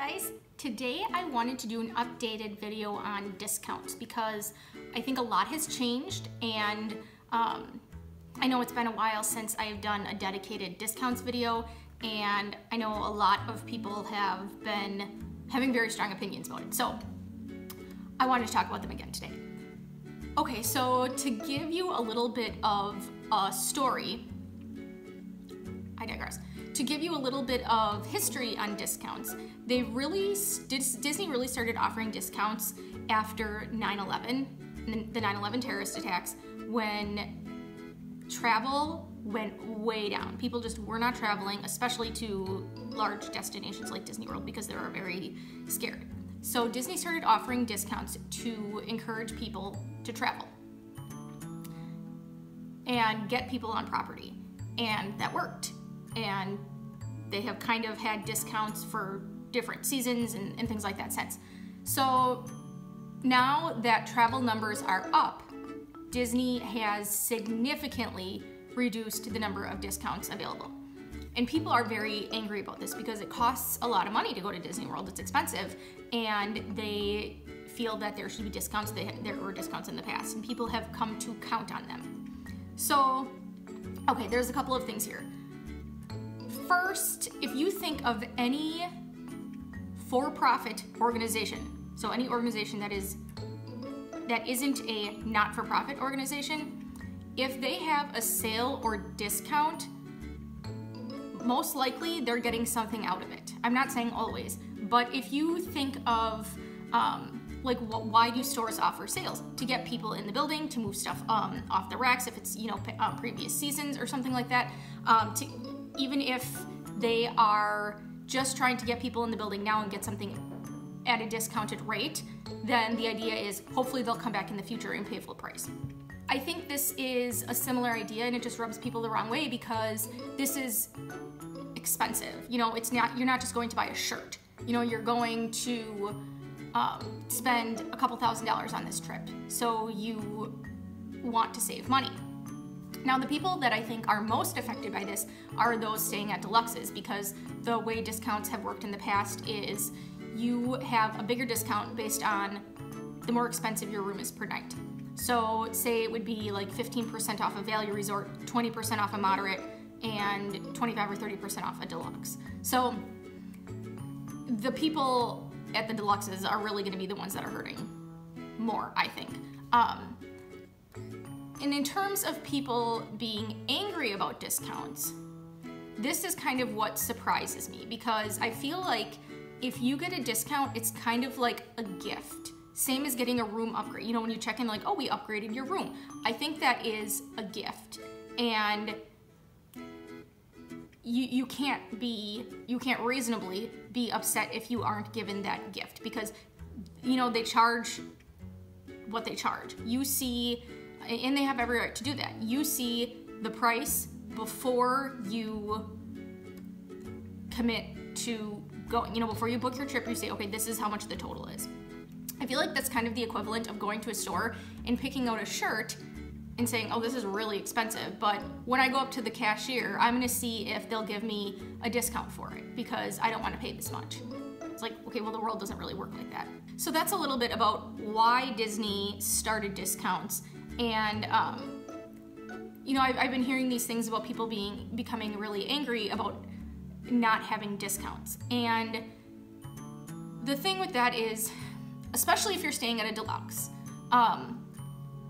guys, today I wanted to do an updated video on discounts because I think a lot has changed, and I know it's been a while since I've done a dedicated discounts video, and I know a lot of people have been having very strong opinions about it, so I wanted to talk about them again today. Okay, so to give you a little bit of a story, I digress. To give you a little bit of history on discounts, Disney really started offering discounts after 9/11, the 9/11 terrorist attacks, when travel went way down. People just were not traveling, especially to large destinations like Disney World, because they were very scared. So Disney started offering discounts to encourage people to travel and get people on property, and that worked. And they have kind of had discounts for different seasons and things like that since. So now that travel numbers are up, Disney has significantly reduced the number of discounts available. And people are very angry about this because it costs a lot of money to go to Disney World. It's expensive, and they feel that there should be discounts. There were discounts in the past, and people have come to count on them. So, okay, there's a couple of things here. First, if you think of any for-profit organization, so any organization that isn't a not-for-profit organization, if they have a sale or discount, most likely they're getting something out of it. I'm not saying always, but if you think of why do stores offer sales? To get people in the building, to move stuff off the racks if it's previous seasons or something like that. Even if they are just trying to get people in the building now and get something at a discounted rate, then the idea is hopefully they'll come back in the future and pay full price. I think this is a similar idea, and it just rubs people the wrong way because this is expensive. You're not just going to buy a shirt. You're going to spend a couple $1,000s on this trip, so you want to save money. Now, the people that I think are most affected by this are those staying at deluxes, because the way discounts have worked in the past is you have a bigger discount based on the more expensive your room is per night. So say it would be like 15% off a value resort, 20% off a moderate, and 25 or 30% off a deluxe. So the people at the deluxes are really going to be the ones that are hurting more, I think. And in terms of people being angry about discounts, this is kind of what surprises me, because I feel like if you get a discount, it's kind of like a gift. Same as getting a room upgrade. When you check in, like, oh, we upgraded your room. I think that is a gift, and you can't reasonably be upset if you aren't given that gift, because they charge what they charge. You see, and they have every right to do that. You see the price before you commit to going. Before you book your trip, you say, okay, this is how much the total is. I feel like that's kind of the equivalent of going to a store and picking out a shirt and saying, oh, this is really expensive, but when I go up to the cashier, I'm gonna see if they'll give me a discount for it because I don't wanna pay this much. It's like, okay, well, the world doesn't really work like that. So that's a little bit about why Disney started discounts. And I've been hearing these things about people becoming really angry about not having discounts. And the thing with that is, especially if you're staying at a deluxe,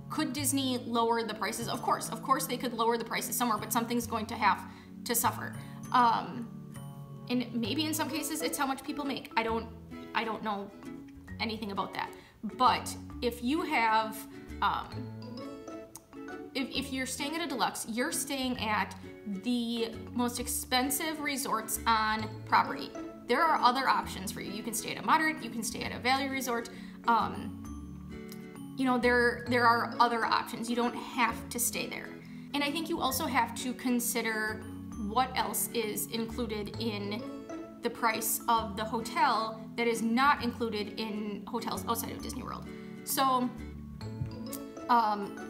could Disney lower the prices? Of course they could lower the prices somewhere, but something's going to have to suffer. And maybe in some cases it's how much people make. I don't know anything about that. But if you have, if you're staying at a deluxe, you're staying at the most expensive resorts on property. There are other options for you. You can stay at a moderate, you can stay at a value resort. There are other options. You don't have to stay there. And I think you also have to consider what else is included in the price of the hotel that is not included in hotels outside of Disney World. So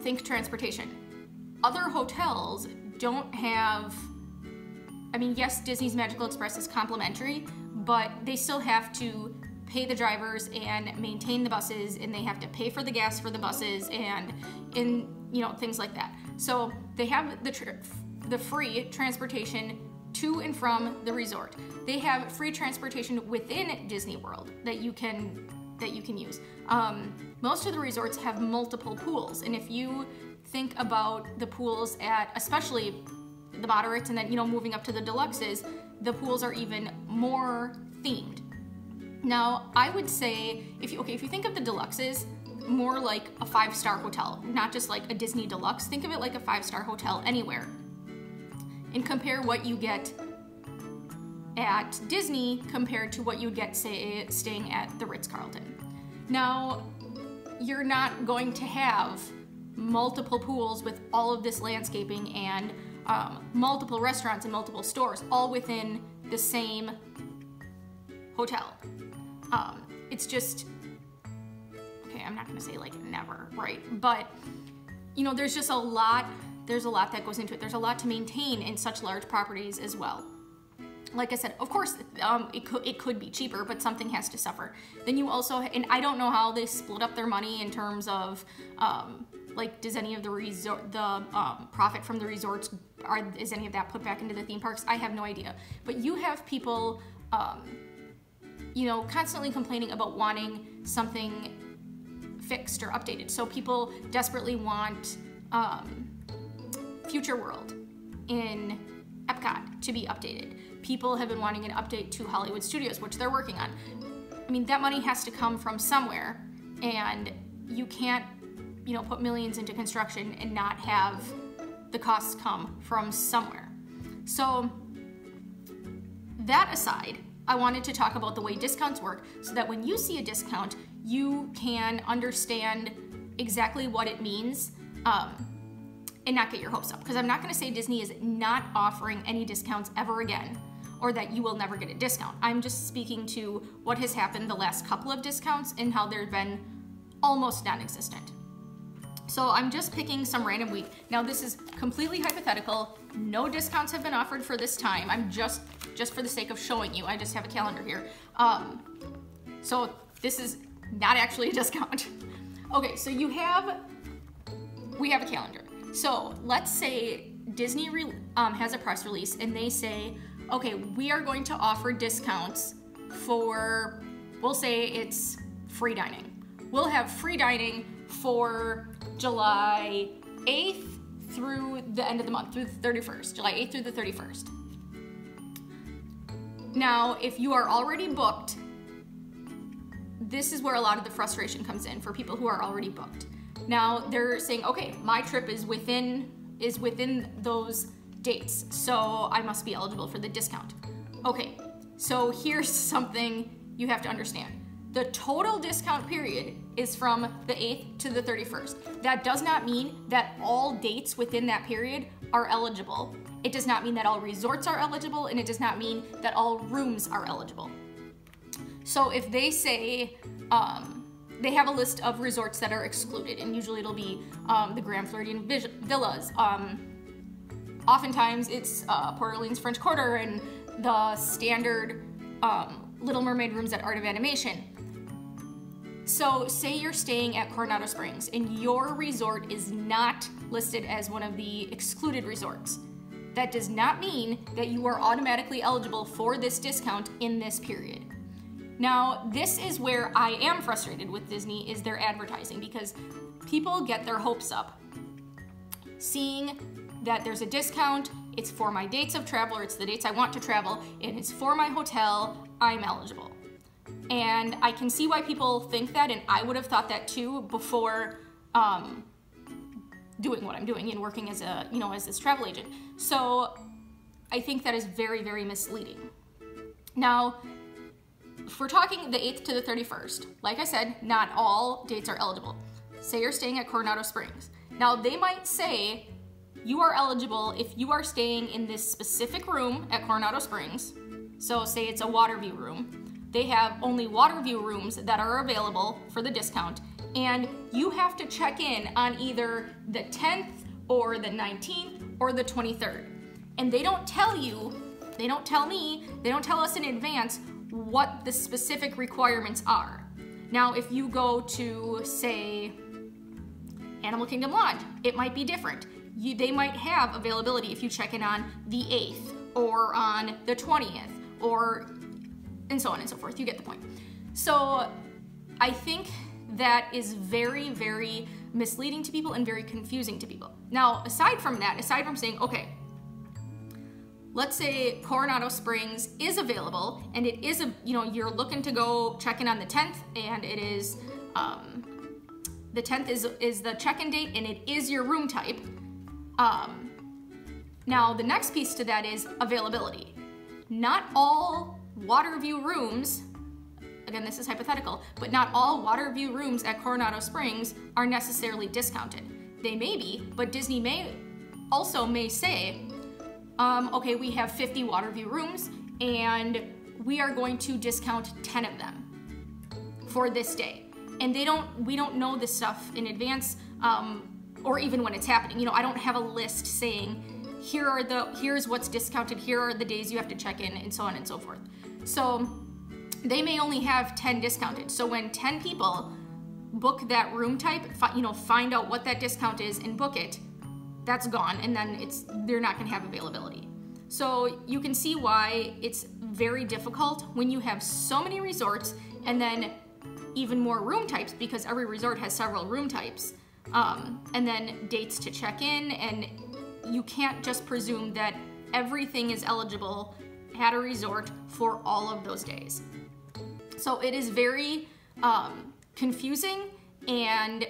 think transportation. Other hotels don't have, yes, Disney's Magical Express is complimentary, but they still have to pay the drivers and maintain the buses, and they have to pay for the gas for the buses and things like that. So they have the free transportation to and from the resort. They have free transportation within Disney World that you can use. Most of the resorts have multiple pools, and if you think about the pools at especially the moderates and then moving up to the deluxes, the pools are even more themed. Now, I would say if you think of the deluxes more like a 5-star hotel, not just like a Disney deluxe, think of it like a 5-star hotel anywhere. And compare what you get at Disney compared to what you'd get, say, staying at the Ritz-Carlton. Now, you're not going to have multiple pools with all of this landscaping and multiple restaurants and multiple stores all within the same hotel. It's just, okay, I'm not gonna say like never, right? But, there's just a lot that goes into it. There's a lot to maintain in such large properties as well. Like I said, of course, it could be cheaper, but something has to suffer. Then you also, and I don't know how they split up their money in terms of, like, does any of the profit from the resorts, is any of that put back into the theme parks? I have no idea. But you have people, constantly complaining about wanting something fixed or updated. So people desperately want Future World in Epcot to be updated. People have been wanting an update to Hollywood Studios, which they're working on. I mean, that money has to come from somewhere, and you can't, put millions into construction and not have the costs come from somewhere. So that aside, I wanted to talk about the way discounts work so that when you see a discount, you can understand exactly what it means and not get your hopes up. Because I'm not going to say Disney is not offering any discounts ever again, or that you will never get a discount. I'm just speaking to what has happened the last couple of discounts and how they've been almost non-existent. So I'm just picking some random week. Now this is completely hypothetical. No discounts have been offered for this time. I'm just for the sake of showing you, I just have a calendar here. So this is not actually a discount. Okay, so we have a calendar. So let's say Disney has a press release and they say, okay, we are going to offer discounts for, we'll say it's free dining. We'll have free dining for July 8th through the end of the month, through the 31st, July 8th through the 31st. Now, if you are already booked, this is where a lot of the frustration comes in for people who are already booked. Now, they're saying, okay, my trip is within those dates, so I must be eligible for the discount. Okay, so here's something you have to understand. The total discount period is from the 8th to the 31st. That does not mean that all dates within that period are eligible. It does not mean that all resorts are eligible, and it does not mean that all rooms are eligible. So if they say, they have a list of resorts that are excluded, and usually it'll be the Grand Floridian Villas. Oftentimes it's Port Orleans French Quarter and the standard Little Mermaid rooms at Art of Animation. So say you're staying at Coronado Springs and your resort is not listed as one of the excluded resorts. That does not mean that you are automatically eligible for this discount in this period. Now, this is where I am frustrated with Disney, is their advertising, because people get their hopes up seeing that there's a discount, it's for my dates of travel, or it's the dates I want to travel, and it's for my hotel, I'm eligible. And I can see why people think that, and I would have thought that too before doing what I'm doing and working as a, as this travel agent. So I think that is very, very misleading. Now, if we're talking the 8th to the 31st, like I said, not all dates are eligible. Say you're staying at Coronado Springs. Now, they might say you are eligible if you are staying in this specific room at Coronado Springs. So say it's a water view room. They have only water view rooms that are available for the discount, and you have to check in on either the 10th or the 19th or the 23rd. And they don't tell you, they don't tell me, they don't tell us in advance what the specific requirements are. Now, if you go to, say, Animal Kingdom Lodge, it might be different. They might have availability if you check in on the 8th or on the 20th or and so on and so forth. You get the point. So I think that is very, very misleading to people and very confusing to people. Now, aside from that, aside from saying, okay, let's say Coronado Springs is available and it is you're looking to go check in on the 10th and it is, the 10th is the check-in date and it is your room type. Now the next piece to that is availability. Not all Waterview rooms, again this is hypothetical, but not all Waterview rooms at Coronado Springs are necessarily discounted. They may be, but Disney may say, okay, we have 50 Waterview rooms and we are going to discount 10 of them for this day. And we don't know this stuff in advance, or even when it's happening. I don't have a list saying, here's what's discounted, here are the days you have to check in, and so on and so forth. So they may only have 10 discounted. So when 10 people book that room type, find out what that discount is and book it, that's gone, and then they're not gonna have availability. So you can see why it's very difficult when you have so many resorts and then even more room types, because every resort has several room types, and then dates to check in, and you can't just presume that everything is eligible at a resort for all of those days. So it is very confusing, and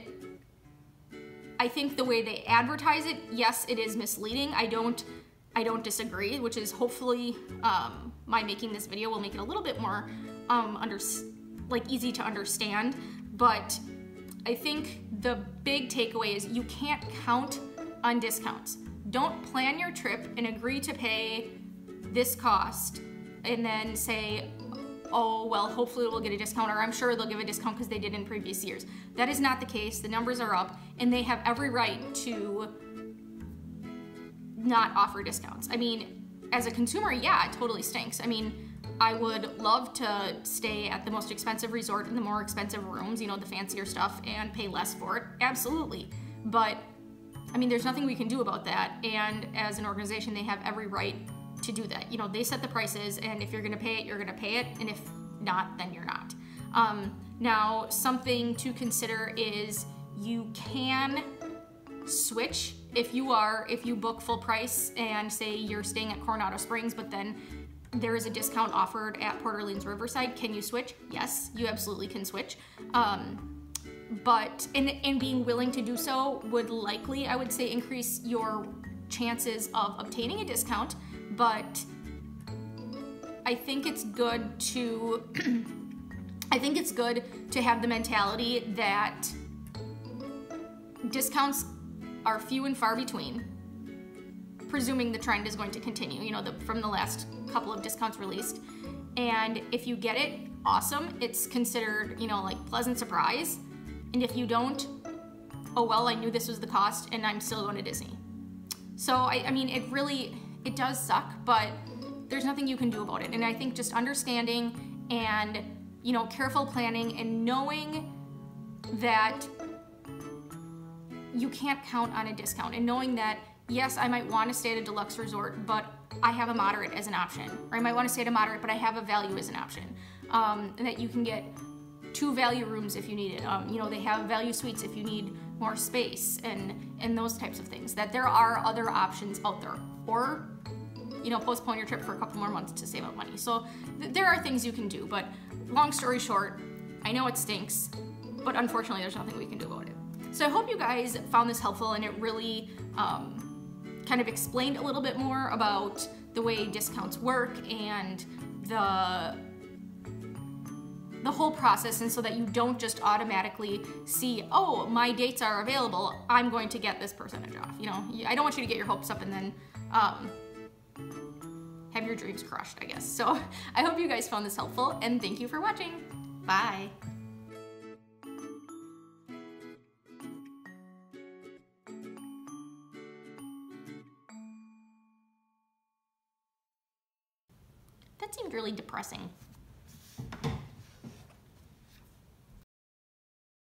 I think the way they advertise it, yes, it is misleading. I don't disagree, which is hopefully my making this video will make it a little bit more easy to understand. But I think the big takeaway is you can't count on discounts. Don't plan your trip and agree to pay this cost and then say, oh, well, hopefully we'll get a discount, or I'm sure they'll give a discount because they did in previous years. That is not the case. The numbers are up, and they have every right to not offer discounts. I mean, as a consumer, yeah, it totally stinks. I mean, I would love to stay at the most expensive resort in the more expensive rooms, the fancier stuff, and pay less for it. Absolutely. But, I mean, there's nothing we can do about that, and as an organization, they have every right to do that. They set the prices, and if you're gonna pay it, you're gonna pay it, and if not, then you're not. Now, something to consider is you can switch if you book full price and say you're staying at Coronado Springs, but then there is a discount offered at Port Orleans Riverside. Can you switch? Yes, you absolutely can switch. But in being willing to do so would likely, I would say, increase your chances of obtaining a discount. But I think it's good to have the mentality that discounts are few and far between, presuming the trend is going to continue, from the last couple of discounts released. And if you get it, awesome. It's considered, like pleasant surprise. And if you don't, oh well, I knew this was the cost and I'm still going to Disney. So I mean, it does suck, but there's nothing you can do about it. And I think just understanding and, careful planning and knowing that you can't count on a discount, and knowing that, yes, I might want to stay at a deluxe resort, but I have a moderate as an option. Or I might want to stay at a moderate, but I have a value as an option. And that you can get 2 value rooms if you need it. They have value suites if you need more space and those types of things. That there are other options out there. Or, postpone your trip for a couple more months to save up money. So there are things you can do, but long story short, I know it stinks, but unfortunately there's nothing we can do about it. So I hope you guys found this helpful, and it really kind of explained a little bit more about the way discounts work and the whole process, and so that you don't just automatically see, oh, my dates are available, I'm going to get this percentage off. I don't want you to get your hopes up and then have your dreams crushed, I guess. So I hope you guys found this helpful, and thank you for watching. Bye. That seemed really depressing.